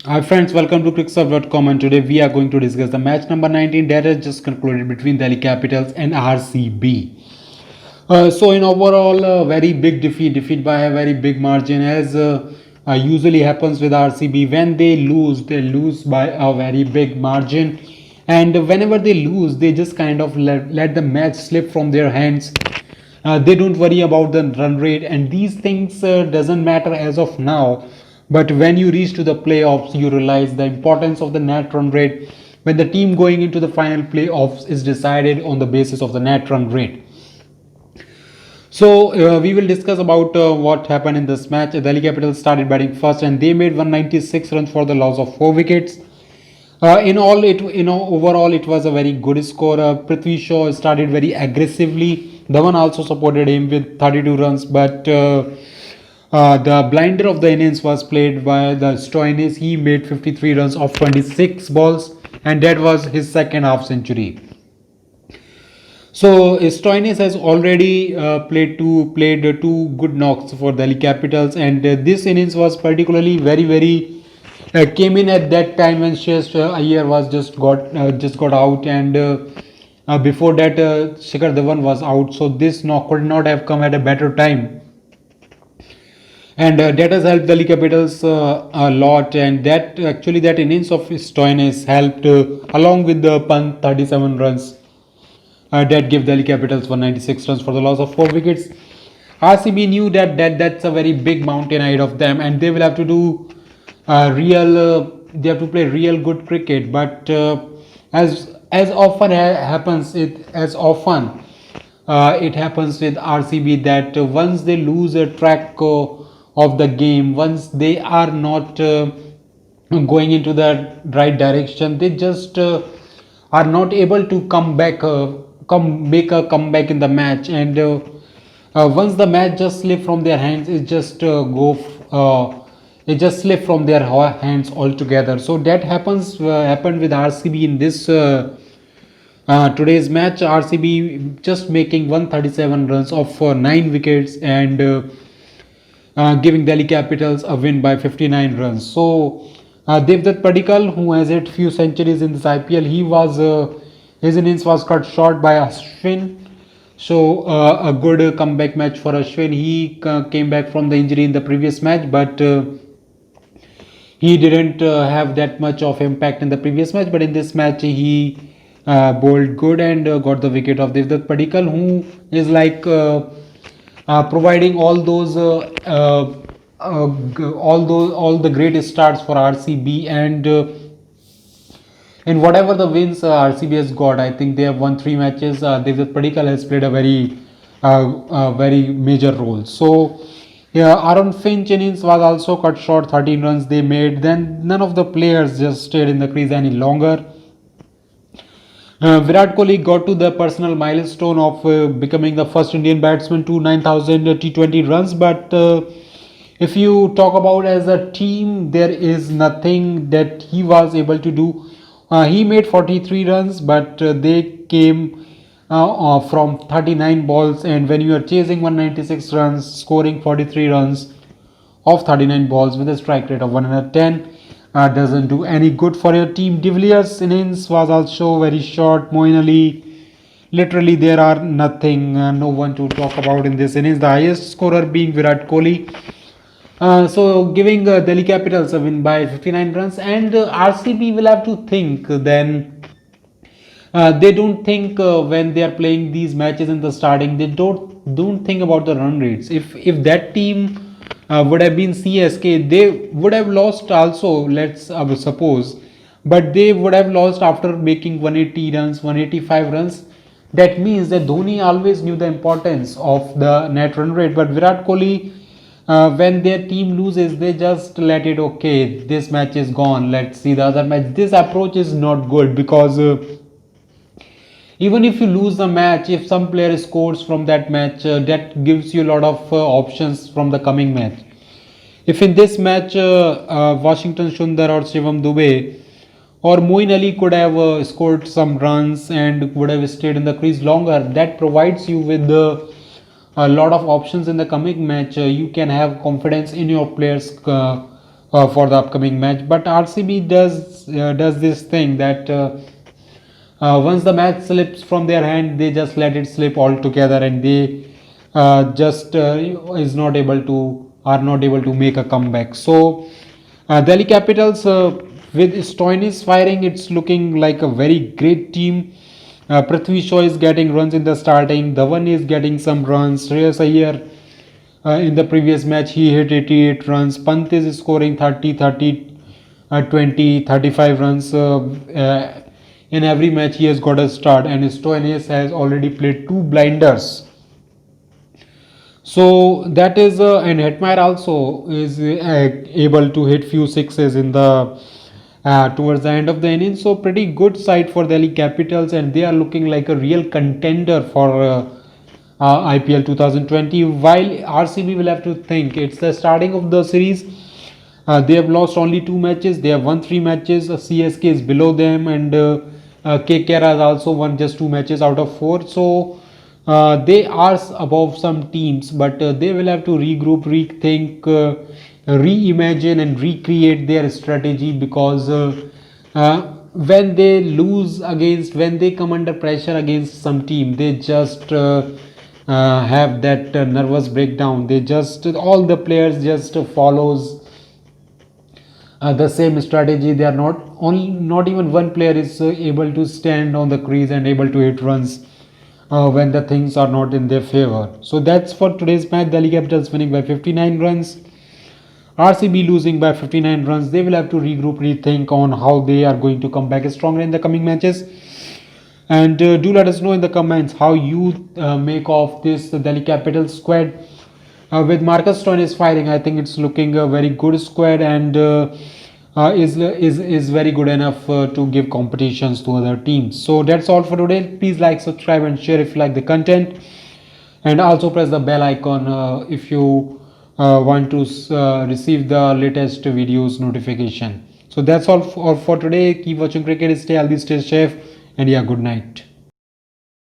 Hi friends, welcome to CricSurf.com, and today we are going to discuss the match number 19 that has just concluded between Delhi Capitals and RCB. So in overall, very big defeat by a very big margin, as usually happens with RCB. When they lose by a very big margin, and whenever they lose, they just kind of let the match slip from their hands. They don't worry about the run rate, and these things doesn't matter as of now. But when you reach to the playoffs, you realize the importance of the net run rate. When the team going into the final playoffs is decided on the basis of the net run rate. So we will discuss about what happened in this match. Delhi Capitals started batting first, and they made 196 runs for the loss of 4 wickets. Overall, it was a very good score. Prithvi started very aggressively. Dhawan also supported him with 32 runs, but the blinder of the innings was played by the Stoinis. He made 53 runs off 26 balls, and that was his second half century. So Stoinis has already played two good knocks for Delhi Capitals, and this innings was particularly very came in at that time when Shreyas Iyer was just got out, and before that Shikhar Dhawan was out. So this knock could not have come at a better time, and that has helped Delhi Capitals a lot. And that innings of Stoinis helped, along with the punt 37 runs. That gave Delhi Capitals 196 runs for the loss of 4 wickets. RCB knew that's a very big mountain ahead of them, and they will have to do they have to play real good cricket. But as often happens, it happens with RCB that once they lose a track of the game, once they are not going into the right direction, they just are not able to come back. Make a comeback in the match, and once the match just slip from their hands, it just slip from their hands altogether. So that happened with RCB in this today's match. RCB just making 137 runs off 9 wickets, and giving Delhi Capitals a win by 59 runs. So Devdutt Padikkal, who has hit few centuries in this IPL, his innings was cut short by Ashwin. So a good comeback match for Ashwin. He came back from the injury in the previous match, but he didn't have that much of impact in the previous match. But in this match, he bowled good and got the wicket of Devdutt Padikkal, who is like providing all the great starts for RCB, and in whatever the wins RCB has got, I think they have won 3 matches. Devdutt Padikkal has played a very major role. So Aaron Finch innings was also cut short, 13 runs they made. Then none of the players just stayed in the crease any longer. Virat Kohli got to the personal milestone of becoming the first Indian batsman to 9,000 T20 runs, but if you talk about as a team, there is nothing that he was able to do. He made 43 runs, but they came from 39 balls, and when you are chasing 196 runs, scoring 43 runs of 39 balls with a strike rate of 110 doesn't do any good for your team. De Villiers' innings was also very short. Moeen Ali, literally there are no one to talk about in this innings. The highest scorer being Virat Kohli. So giving Delhi Capitals a win by 59 runs, and RCB will have to think then. They don't think when they are playing these matches in the starting. They don't think about the run rates. If that team would have been CSK, they would have lost also. Let's suppose, but they would have lost after making 180 runs, 185 runs. That means that Dhoni always knew the importance of the net run rate, but Virat Kohli, when their team loses, they just let it. Okay, this match is gone. Let's see the other match. This approach is not good, because even if you lose the match, if some player scores from that match, that gives you a lot of options from the coming match. If in this match Washington Sundar or Shivam Dube or Moeen Ali could have scored some runs and would have stayed in the crease longer, that provides you with a lot of options in the coming match. You can have confidence in your players for the upcoming match. But RCB does this thing that once the match slips from their hand, they just let it slip altogether, and they just is not able to are not able to make a comeback. So Delhi Capitals with Stoinis firing, it's looking like a very great team. Prithvi Shaw is getting runs in the starting. Dhawan is getting some runs. Shreyas Iyer in the previous match he hit 88 runs. Pant is scoring 30, 30, 20, 35 runs. In every match he has got a start, and Stoinis has already played 2 blinders. So that is and Hetmeyer also is able to hit few sixes in the towards the end of the inning. So pretty good side for Delhi Capitals, and they are looking like a real contender for IPL 2020. While RCB will have to think, it's the starting of the series. They have lost only 2 matches. They have won 3 matches. CSK is below them, and KKR has also won just 2 matches out of 4. So they are above some teams, but they will have to regroup, rethink, reimagine, and recreate their strategy, because when they lose against, when they come under pressure against some team, they just have that nervous breakdown. They just, all the players just follows the same strategy. They are not even one player is able to stand on the crease and able to hit runs when the things are not in their favor. So that's for today's match. Delhi Capitals winning by 59 runs. RCB losing by 59 runs. They will have to regroup, rethink on how they are going to come back stronger in the coming matches. And do let us know in the comments how you make of this Delhi Capitals squad. With Marcus Stoinis firing, I think it's looking a very good squad, and is very good enough to give competitions to other teams. So that's all for today. Please like, subscribe, and share if you like the content, and also press the bell icon if you want to receive the latest videos notification. So that's all for today. Keep watching cricket, stay healthy, stay safe, and yeah, good night.